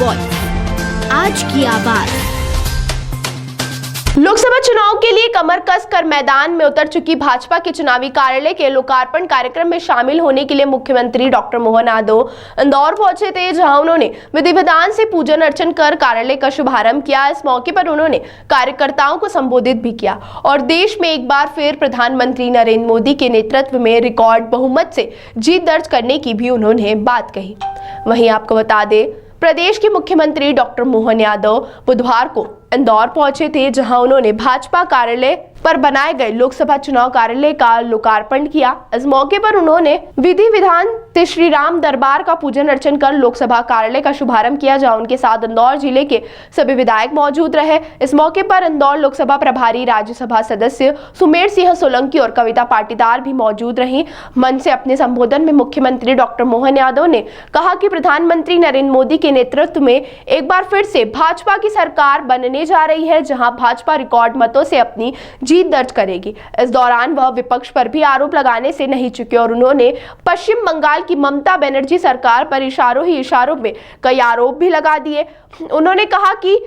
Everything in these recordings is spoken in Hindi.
वॉइस, आज की आवाज। लोकसभा चुनाव के लिए कमर कस कर मैदान में उतर चुकी भाजपा के चुनावी कार्यालय के लोकार्पण कार्यक्रम में शामिल होने के लिए मुख्यमंत्री डॉक्टर मोहन यादव इंदौर पहुंचे थे, जहां उन्होंने विधि विधान से पूजन अर्चन कर कार्यालय का शुभारंभ किया। इस मौके पर उन्होंने कार्यकर्ताओं को संबोधित भी किया और देश में एक बार फिर प्रधानमंत्री नरेंद्र मोदी के नेतृत्व में रिकॉर्ड बहुमत से जीत दर्ज करने की भी उन्होंने बात कही। वहीं आपको बता दें, प्रदेश के मुख्यमंत्री डॉक्टर मोहन यादव बुधवार को इंदौर पहुंचे थे, जहां उन्होंने भाजपा कार्यालय पर बनाए गए लोकसभा चुनाव कार्यालय का लोकार्पण किया। इस मौके पर उन्होंने विधि विधान से श्री राम दरबार का पूजन अर्चन कर लोकसभा कार्यालय का शुभारंभ किया, जहां उनके साथ इंदौर जिले के सभी विधायक मौजूद रहे। इस मौके पर इंदौर लोकसभा प्रभारी राज्यसभा सदस्य सुमेर सिंह सोलंकी और कविता पाटीदार भी मौजूद रही। मंच से अपने संबोधन में मुख्यमंत्री डॉक्टर मोहन यादव ने कहा कि प्रधानमंत्री नरेंद्र मोदी के नेतृत्व में एक बार फिर से भाजपा की सरकार बनने जा रही है, जहां भाजपा रिकॉर्ड मतों से अपनी जीत दर्ज करेगी। इस दौरान वह विपक्ष पर भी आरोप लगाने से नहीं चुके और उन्होंने पश्चिम बंगाल की ममता बनर्जी सरकार पर इशारों ही इशारों में कई आरोप भी लगा दिए। उन्होंने कहा कि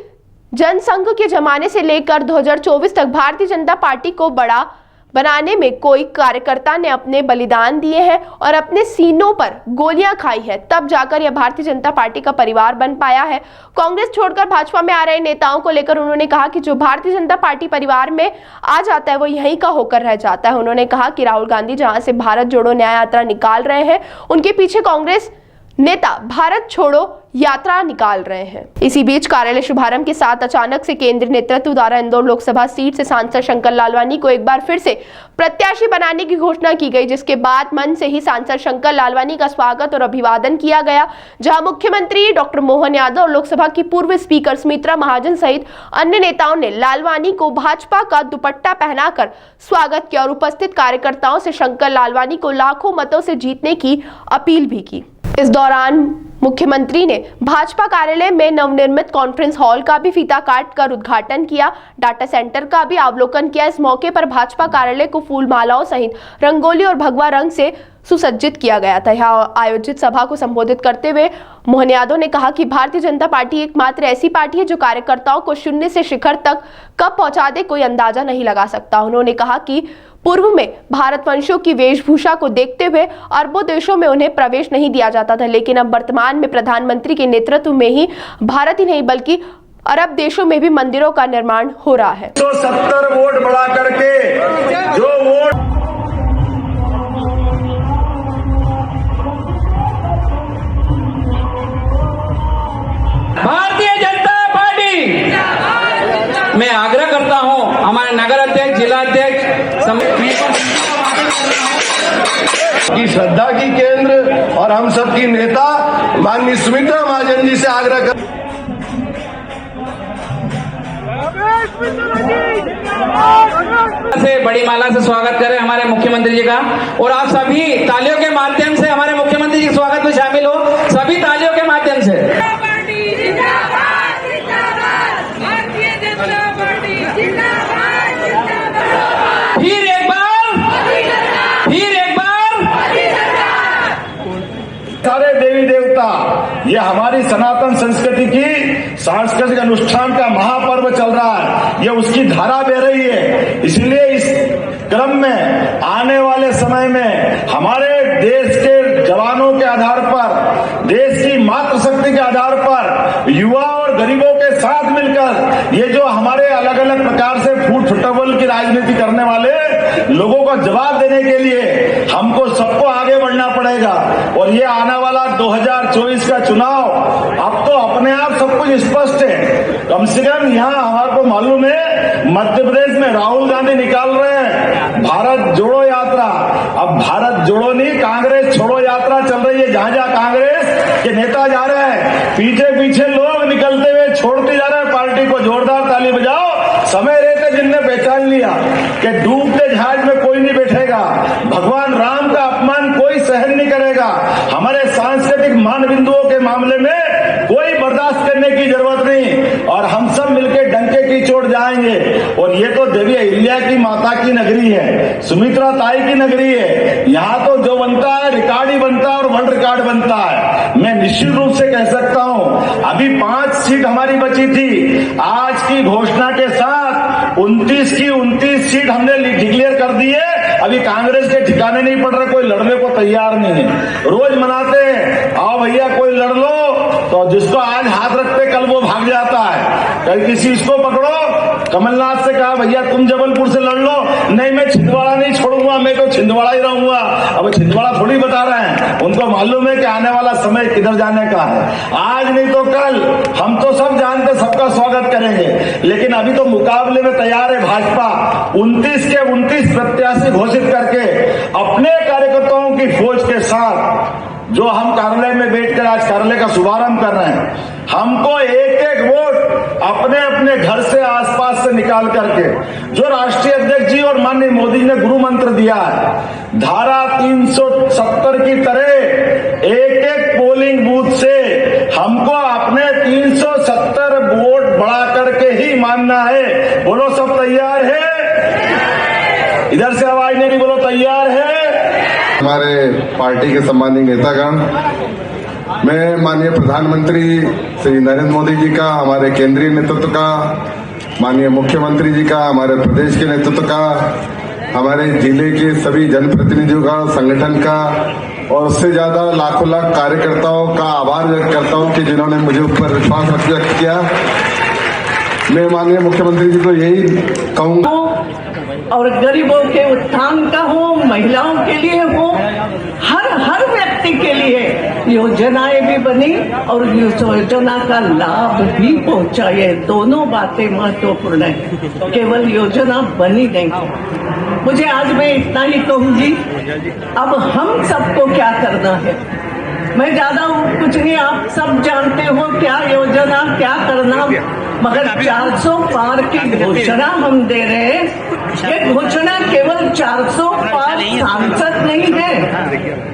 जनसंघ के जमाने से लेकर 2024 तक भारतीय जनता पार्टी को बड़ा बनाने में कोई कार्यकर्ता ने अपने बलिदान दिए हैं और अपने सीनों पर गोलियां खाई हैं, तब जाकर यह भारतीय जनता पार्टी का परिवार बन पाया है। कांग्रेस छोड़कर भाजपा में आ रहे नेताओं को लेकर उन्होंने कहा कि जो भारतीय जनता पार्टी परिवार में आ जाता है वो यहीं का होकर रह जाता है। उन्होंने कहा कि राहुल गांधी जहां से भारत जोड़ो न्याय यात्रा निकाल रहे हैं, उनके पीछे कांग्रेस नेता भारत छोड़ो यात्रा निकाल रहे हैं। इसी बीच कार्यालय शुभारंभ के साथ अचानक से केंद्रीय नेतृत्व द्वारा इंदौर लोकसभा सीट से सांसद शंकर लालवानी को एक बार फिर से प्रत्याशी बनाने की घोषणा की गई, जिसके बाद मंच से ही सांसद शंकर लालवानी का स्वागत और अभिवादन किया गया, जहां मुख्यमंत्री डॉक्टर मोहन यादव और लोकसभा की पूर्व स्पीकर सुमित्रा महाजन सहित अन्य नेताओं ने लालवानी को भाजपा का दुपट्टा पहनाकर स्वागत किया और उपस्थित कार्यकर्ताओं से शंकर लालवानी को लाखों मतों से जीतने की अपील भी की। इस दौरान मुख्यमंत्री ने भाजपा कार्यालय में नवनिर्मित कॉन्फ्रेंस हॉल का भी फीता काट कर उद्घाटन किया, डाटा सेंटर का भी अवलोकन किया। इस मौके पर भाजपा कार्यालय को फूल मालाओं सहित रंगोली और भगवा रंग से सुसज्जित किया गया था। यहाँ आयोजित सभा को संबोधित करते हुए मोहन यादव ने कहा कि भारतीय जनता पार्टी एकमात्र ऐसी पार्टी है जो कार्यकर्ताओं को शून्य से शिखर तक कब पहुंचा दे कोई अंदाजा नहीं लगा सकता। उन्होंने कहा कि पूर्व में भारतवंशियों की वेशभूषा को देखते हुए अरबों देशों में उन्हें प्रवेश नहीं दिया जाता था, लेकिन अब वर्तमान में प्रधानमंत्री के नेतृत्व में ही भारत ही नहीं बल्कि अरब देशों में भी मंदिरों का निर्माण हो रहा है। 170 वोट बढ़ा करके जो वोट भारतीय जनता पार्टी मैं आग्रह करता हूं हमारे नगर अध्यक्ष, जिला अध्यक्ष की श्रद्धा की केंद्र और हम सब की नेता माननीय सुमित्रा महाजन जी से आग्रह कर से बड़ी माला से स्वागत करें हमारे मुख्यमंत्री जी का, और आप सभी तालियों के माध्यम से हमारे मुख्यमंत्री जी के स्वागत में शामिल हो, सभी तालियों के माध्यम से। सारे देवी देवता, ये हमारी सनातन संस्कृति की सांस्कृतिक अनुष्ठान का महापर्व चल रहा है, ये उसकी धारा बह रही है। इसलिए इस क्रम में आने वाले समय में हमारे देश के जवानों के आधार पर, देश की मातृशक्ति के आधार पर युवा और गरीबों के साथ मिलकर ये जो हमारे अलग अलग प्रकार से फूट फुटबॉल की राजनीति करने वाले लोगों को जवाब देने के लिए हमको सबको आगे बढ़ना पड़ेगा। और ये आने वाला 2024 का चुनाव अब तो अपने आप सब कुछ स्पष्ट है। कम से कम यहाँ हमारे को मालूम है मध्य प्रदेश में राहुल गांधी निकाल रहे हैं भारत जोड़ो यात्रा। अब भारत जोड़ो नहीं, कांग्रेस छोड़ो यात्रा चल रही है। जहां जहां कांग्रेस के नेता जा रहे हैं, पीछे पीछे लोग निकलते हुए छोड़ते जा रहे हैं पार्टी को। जोरदार ताली बजाओ। समय रहते जिनने पहचान लिया कि डूबते जहाज में कोई नहीं बैठेगा, भगवान राम का अपमान कोई सहन नहीं करेगा, हमारे सांस्कृतिक मान बिंदुओं के मामले में कोई बर्दाश्त करने की जरूरत नहीं, और हम सब मिलकर डंके की चोट जाएंगे। और ये तो देवी अहिल्या की माता की नगरी है, सुमित्रा ताई की नगरी है। यहाँ तो जो बनता है रिकॉर्ड ही बनता है और वर्ल्ड रिकॉर्ड बनता है। मैं निश्चित रूप से कह सकता हूँ अभी 5 सीट हमारी बची थी, आज की घोषणा के साथ 29 की 29 सीट हमने डिक्लेयर कर दी है। अभी कांग्रेस के ठिकाने नहीं पड़ रहे, कोई लड़ने को तैयार नहीं है। रोज मनाते हैं आओ भैया कोई लड़ लो, तो जिसको आज हाथ रखते कल वो भाग जाता है। कल किसी इसको पकड़ो, कमलनाथ से कहा भैया तुम जबलपुर से लड़ लो, नहीं मैं छिंदवाड़ा नहीं छोड़ूंगा, मैं तो छिंदवाड़ा ही रहूंगा। अब छिंदवाड़ा थोड़ी बता रहे हैं, उनको मालूम है कि आने वाला समय किधर जाने का है। आज नहीं तो कल हम तो सब जानते सबका स्वागत करेंगे, लेकिन अभी तो मुकाबले में तैयार है भाजपा। 29 के 29 प्रत्याशी घोषित करके अपने कार्यकर्ताओं की फौज के साथ जो हम कार्यालय में बैठकर आज कार्यालय का शुभारंभ कर रहे हैं, हमको एक एक वोट अपने अपने घर से आसपास से निकाल करके, जो राष्ट्रीय अध्यक्ष जी और माननीय मोदी ने गुरु मंत्र दिया है, धारा 370 की तरह एक एक पोलिंग बूथ से हमको अपने 370 वोट बढ़ा करके ही मानना है। बोलो सब तैयार है? इधर से आवाज नहीं रही, बोलो तैयार है? हमारे पार्टी के सम्मानीय नेतागण, मैं माननीय प्रधानमंत्री श्री नरेंद्र मोदी जी का, हमारे केंद्रीय नेतृत्व का, माननीय मुख्यमंत्री जी का, हमारे प्रदेश के नेतृत्व का, हमारे जिले के सभी जनप्रतिनिधियों का, संगठन का और उससे ज्यादा लाखों लाख कार्यकर्ताओं का आभार व्यक्त करता हूं कि जिन्होंने मुझे ऊपर विश्वास व्यक्त किया। मैं माननीय मुख्यमंत्री जी को यही कहूंगा, और गरीबों के उत्थान का हो, महिलाओं के लिए हो, हर व्यक्ति के लिए योजनाएं भी बनी और योजना का लाभ भी पहुंचा। ये दोनों बातें महत्वपूर्ण है, केवल योजना बनी नहीं। मुझे आज मैं इतना ही कहूंगी, अब हम सबको क्या करना है। मैं ज्यादा कुछ नहीं, आप सब जानते हो क्या योजना क्या करना, मगर 400 पार की घोषणा हम दे रहे हैं। ये घोषणा केवल 400 पार सांसद नहीं है,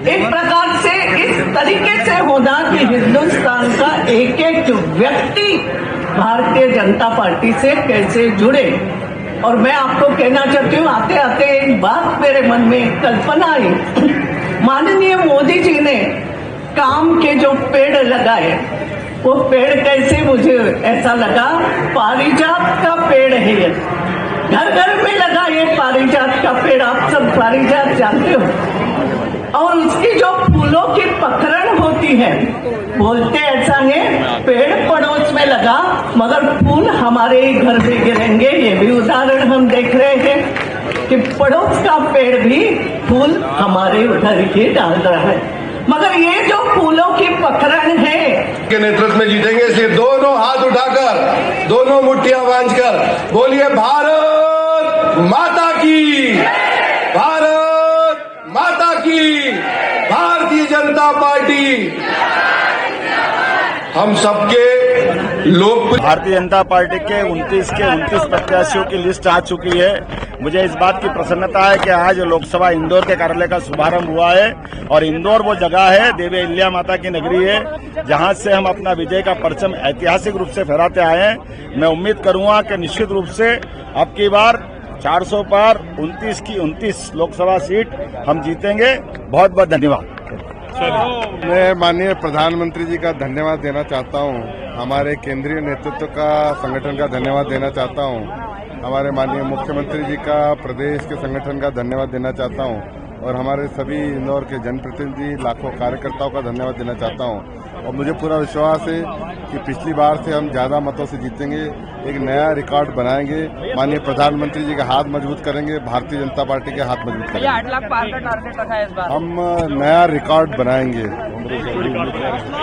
एक प्रकार से इस तरीके से होना कि हिंदुस्तान का एक एक व्यक्ति भारतीय जनता पार्टी से कैसे जुड़े। और मैं आपको कहना चाहती हूँ, आते आते एक बात मेरे मन में कल्पना आई। माननीय मोदी जी ने काम के जो पेड़ लगाए, वो पेड़ कैसे, मुझे ऐसा लगा पारिजात का पेड़ है ये, घर घर में लगा ये पारिजात का पेड़। आप सब पारिजात जानते हो, और उसकी जो फूलों की पखरण होती है, बोलते ऐसा है पेड़ पड़ोस में लगा मगर फूल हमारे ही घर में गिरेंगे। ये भी उदाहरण हम देख रहे हैं कि पड़ोस का पेड़ भी फूल हमारे उधर ही डाल रहा है। मगर ये जो फूलों की पखरण है के नेतृत्व में जीतेंगे, इसलिए दोनों हाथ उठाकर, दोनों मुट्ठियां बांधकर बोलिए भारत माता की, भारत माता की, भारतीय जनता पार्टी। हम सबके लोकप्रिय भारतीय जनता पार्टी के 29 के 29 प्रत्याशियों की लिस्ट आ चुकी है। मुझे इस बात की प्रसन्नता है कि आज लोकसभा इंदौर के कार्यालय का शुभारंभ हुआ है, और इंदौर वो जगह है, देवी अहिल्या माता की नगरी है, जहां से हम अपना विजय का परचम ऐतिहासिक रूप से फहराते आए हैं। मैं उम्मीद करूंगा कि निश्चित रूप से अब की बार 400 पार 29 की 29 लोकसभा सीट हम जीतेंगे। बहुत बहुत धन्यवाद। मैं माननीय प्रधानमंत्री जी का धन्यवाद देना चाहता हूं, हमारे केंद्रीय नेतृत्व का, संगठन का धन्यवाद देना चाहता हूं, हमारे माननीय मुख्यमंत्री जी का, प्रदेश के संगठन का धन्यवाद देना चाहता हूं, और हमारे सभी इंदौर के जनप्रतिनिधि, लाखों कार्यकर्ताओं का धन्यवाद देना चाहता हूं। और मुझे पूरा विश्वास है कि पिछली बार से हम ज्यादा मतों से जीतेंगे, एक नया रिकॉर्ड बनाएंगे, माननीय प्रधानमंत्री जी का हाथ मजबूत करेंगे, भारतीय जनता पार्टी के हाथ मजबूत करेंगे। 8 लाख पार का टारगेट रखा है इस बार। हम नया रिकॉर्ड बनाएंगे।